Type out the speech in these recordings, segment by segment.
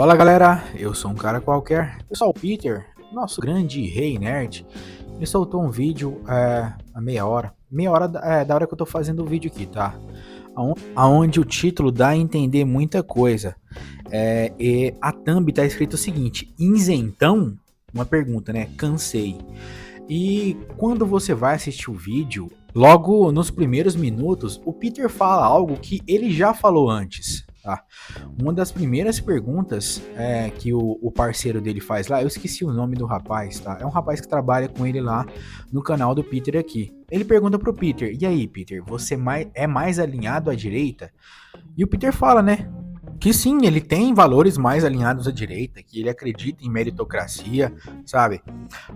Fala galera, eu sou um cara qualquer, eu sou o Peter, nosso grande rei nerd. Ele soltou um vídeo há meia hora da hora que eu tô fazendo o vídeo aqui, tá? Aonde o título dá a entender muita coisa. E a thumb tá escrito o seguinte: isentão? Uma pergunta, né? Cansei. E quando você vai assistir o vídeo, logo nos primeiros minutos, o Peter fala algo que ele já falou antes, tá? Uma das primeiras perguntas que o parceiro dele faz lá, eu esqueci o nome do rapaz, tá? É um rapaz que trabalha com ele lá no canal do Peter aqui. Ele pergunta pro Peter: e aí, Peter, você é mais alinhado à direita? E o Peter fala, né? Que sim, ele tem valores mais alinhados à direita, que ele acredita em meritocracia, sabe?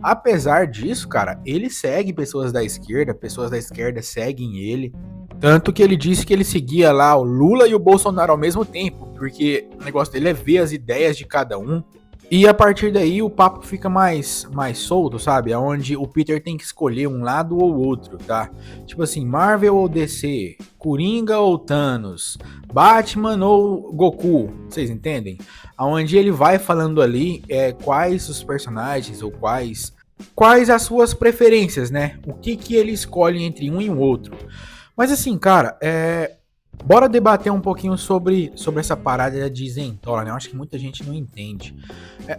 Apesar disso, cara, ele segue pessoas da esquerda seguem ele. Tanto que ele disse que ele seguia lá o Lula e o Bolsonaro ao mesmo tempo, porque o negócio dele é ver as ideias de cada um. E a partir daí o papo fica mais solto, sabe? Onde o Peter tem que escolher um lado ou outro, tá? Tipo assim, Marvel ou DC, Coringa ou Thanos, Batman ou Goku, vocês entendem? Onde ele vai falando ali quais os personagens ou quais as suas preferências, né? O que ele escolhe entre um e o outro. Mas assim, cara, bora debater um pouquinho sobre essa parada de isentola, né? Eu acho que muita gente não entende.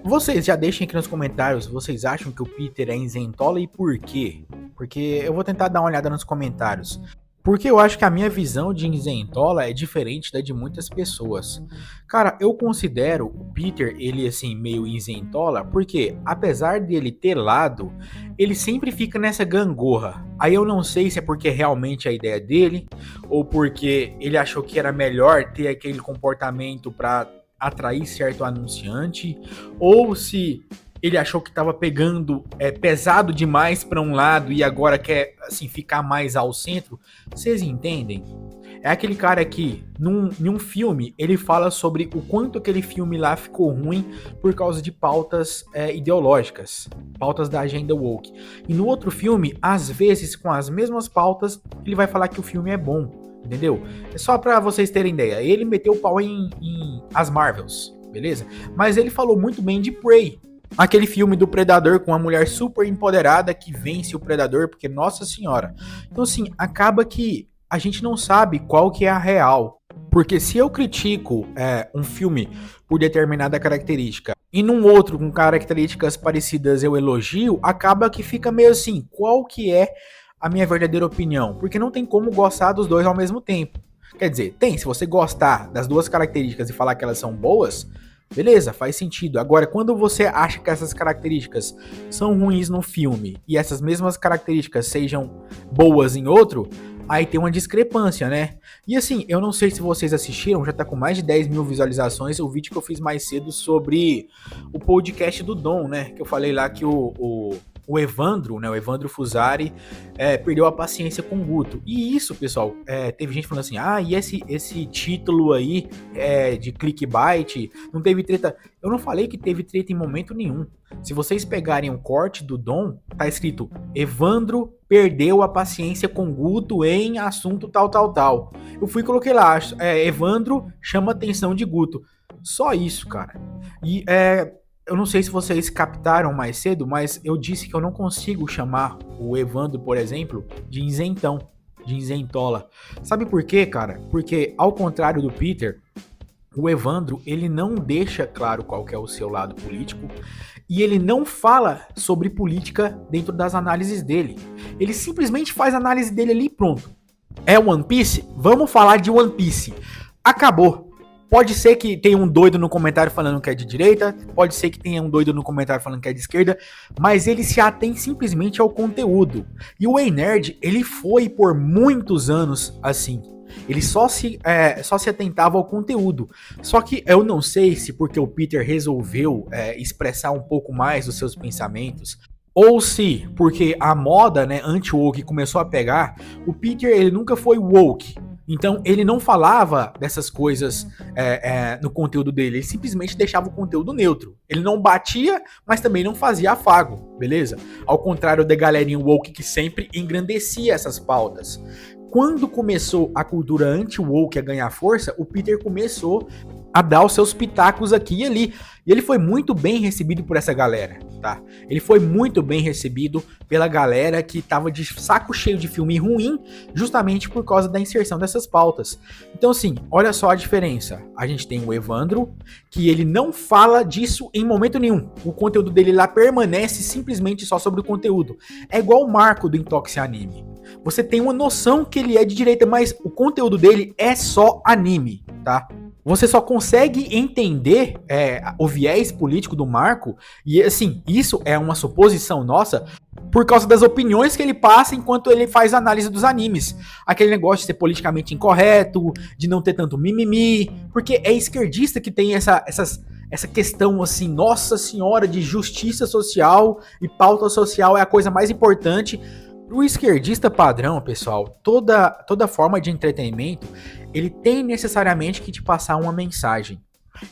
Vocês já deixem aqui nos comentários, vocês acham que o Peter é isentola e por quê? Porque eu vou tentar dar uma olhada nos comentários. Porque eu acho que a minha visão de isentola é diferente da de muitas pessoas. Cara, eu considero o Peter, ele assim, meio isentola, porque apesar dele ter lado, ele sempre fica nessa gangorra. Aí eu não sei se é porque realmente é a ideia dele, ou porque ele achou que era melhor ter aquele comportamento para atrair certo anunciante, ou se ele achou que estava pegando pesado demais para um lado e agora quer assim ficar mais ao centro. Vocês entendem? É aquele cara que, num filme, ele fala sobre o quanto aquele filme lá ficou ruim por causa de pautas ideológicas, pautas da agenda woke. E no outro filme, às vezes, com as mesmas pautas, ele vai falar que o filme é bom, entendeu? É só pra vocês terem ideia. Ele meteu o pau em As Marvels, beleza? Mas ele falou muito bem de Prey. Aquele filme do Predador com uma mulher super empoderada que vence o Predador, porque, nossa senhora. Então, assim, acaba que a gente não sabe qual que é a real. Porque se eu critico um filme por determinada característica e num outro com características parecidas eu elogio, acaba que fica meio assim, qual que é a minha verdadeira opinião? Porque não tem como gostar dos dois ao mesmo tempo. Quer dizer, tem, se você gostar das duas características e falar que elas são boas, beleza, faz sentido. Agora, quando você acha que essas características são ruins no filme e essas mesmas características sejam boas em outro, aí tem uma discrepância, né? E assim, eu não sei se vocês assistiram, já tá com mais de 10 mil visualizações, o vídeo que eu fiz mais cedo sobre o podcast do Dom, né? Que eu falei lá que o Evandro, né, o Evandro Fusari, perdeu a paciência com o Guto. E isso, pessoal, teve gente falando assim, e esse título aí de clickbait, não teve treta. Eu não falei que teve treta em momento nenhum. Se vocês pegarem o corte do Dom, tá escrito, Evandro perdeu a paciência com Guto em assunto tal. Eu fui e coloquei lá, Evandro chama atenção de Guto. Só isso, cara. E eu não sei se vocês captaram mais cedo, mas eu disse que eu não consigo chamar o Evandro, por exemplo, de isentão, de isentola. Sabe por quê, cara? Porque, ao contrário do Peter, o Evandro, ele não deixa claro qual que é o seu lado político e ele não fala sobre política dentro das análises dele. Ele simplesmente faz a análise dele ali e pronto. É One Piece? Vamos falar de One Piece. Acabou. Pode ser que tenha um doido no comentário falando que é de direita, pode ser que tenha um doido no comentário falando que é de esquerda, mas ele se atém simplesmente ao conteúdo. E o Ei Nerd, ele foi por muitos anos assim. Ele só se atentava ao conteúdo. Só que eu não sei se porque o Peter resolveu expressar um pouco mais os seus pensamentos, ou se porque a moda, né, anti-woke começou a pegar, o Peter ele nunca foi woke. Então, ele não falava dessas coisas no conteúdo dele, ele simplesmente deixava o conteúdo neutro. Ele não batia, mas também não fazia afago, beleza? Ao contrário da galerinha woke que sempre engrandecia essas pautas. Quando começou a cultura anti-woke a ganhar força, o Peter começou a dar os seus pitacos aqui e ali. E ele foi muito bem recebido por essa galera, tá? Ele foi muito bem recebido pela galera que tava de saco cheio de filme ruim, justamente por causa da inserção dessas pautas. Então, assim, olha só a diferença. A gente tem o Evandro, que ele não fala disso em momento nenhum. O conteúdo dele lá permanece simplesmente só sobre o conteúdo. É igual o Marco do Intoxic Anime. Você tem uma noção que ele é de direita, mas o conteúdo dele é só anime, tá? Você só consegue entender o viés político do Marco, e assim, isso é uma suposição nossa, por causa das opiniões que ele passa enquanto ele faz análise dos animes. Aquele negócio de ser politicamente incorreto, de não ter tanto mimimi, porque é esquerdista que tem essa questão assim, nossa senhora, de justiça social e pauta social é a coisa mais importante. Pro esquerdista padrão, pessoal, toda forma de entretenimento, ele tem necessariamente que te passar uma mensagem.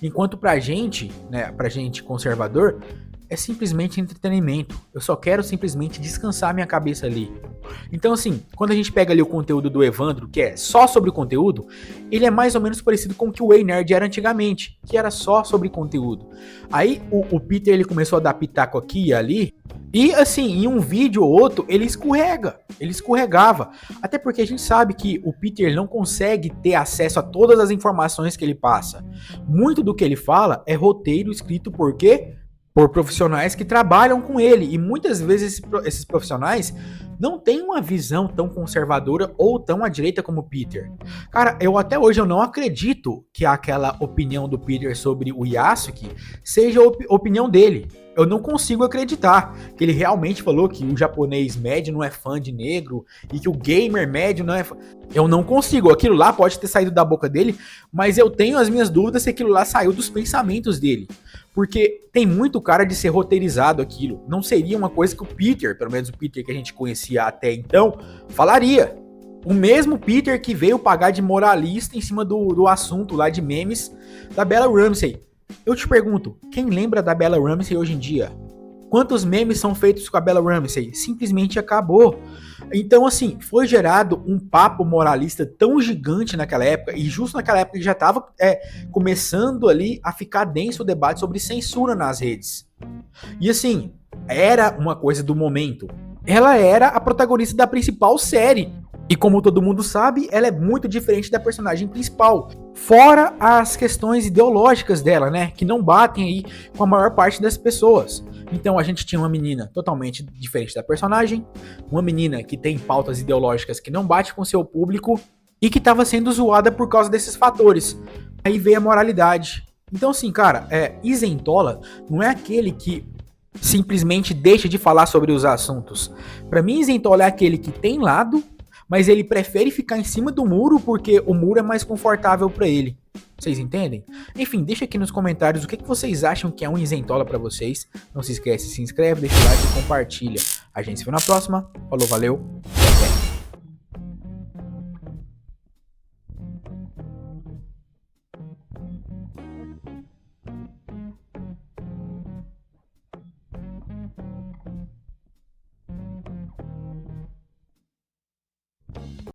Enquanto pra gente, né, pra gente conservador, é simplesmente entretenimento. Eu só quero simplesmente descansar minha cabeça ali. Então, assim, quando a gente pega ali o conteúdo do Evandro, que é só sobre conteúdo, ele é mais ou menos parecido com o que o Ei Nerd era antigamente, que era só sobre conteúdo. Aí o Peter ele começou a dar pitaco aqui e ali, e assim, em um vídeo ou outro, ele escorregava. Até porque a gente sabe que o Peter não consegue ter acesso a todas as informações que ele passa. Muito do que ele fala é roteiro escrito por quê? Por profissionais que trabalham com ele, e muitas vezes esses profissionais não têm uma visão tão conservadora ou tão à direita como o Peter. Cara, até hoje eu não acredito que aquela opinião do Peter sobre o Yasuke seja a opinião dele. Eu não consigo acreditar que ele realmente falou que o japonês médio não é fã de negro e que o gamer médio não é fã. Eu não consigo. Aquilo lá pode ter saído da boca dele, mas eu tenho as minhas dúvidas se aquilo lá saiu dos pensamentos dele. Porque tem muito cara de ser roteirizado aquilo. Não seria uma coisa que o Peter, pelo menos o Peter que a gente conhecia até então, falaria. O mesmo Peter que veio pagar de moralista em cima do assunto lá de memes da Bella Ramsey. Eu te pergunto, quem lembra da Bella Ramsey hoje em dia? Quantos memes são feitos com a Bella Ramsey? Simplesmente acabou. Então, assim, foi gerado um papo moralista tão gigante naquela época, e justo naquela época já estava começando ali a ficar denso o debate sobre censura nas redes. E assim, era uma coisa do momento. Ela era a protagonista da principal série. E como todo mundo sabe, ela é muito diferente da personagem principal. Fora as questões ideológicas dela, né? Que não batem aí com a maior parte das pessoas. Então a gente tinha uma menina totalmente diferente da personagem. Uma menina que tem pautas ideológicas que não bate com seu público. E que estava sendo zoada por causa desses fatores. Aí veio a moralidade. Então assim, cara, isentola não é aquele que simplesmente deixa de falar sobre os assuntos. Pra mim, isentola é aquele que tem lado, mas ele prefere ficar em cima do muro porque o muro é mais confortável pra ele. Vocês entendem? Enfim, deixa aqui nos comentários o que vocês acham que é um isentola pra vocês. Não se esquece, se inscreve, deixa o like e compartilha. A gente se vê na próxima. Falou, valeu!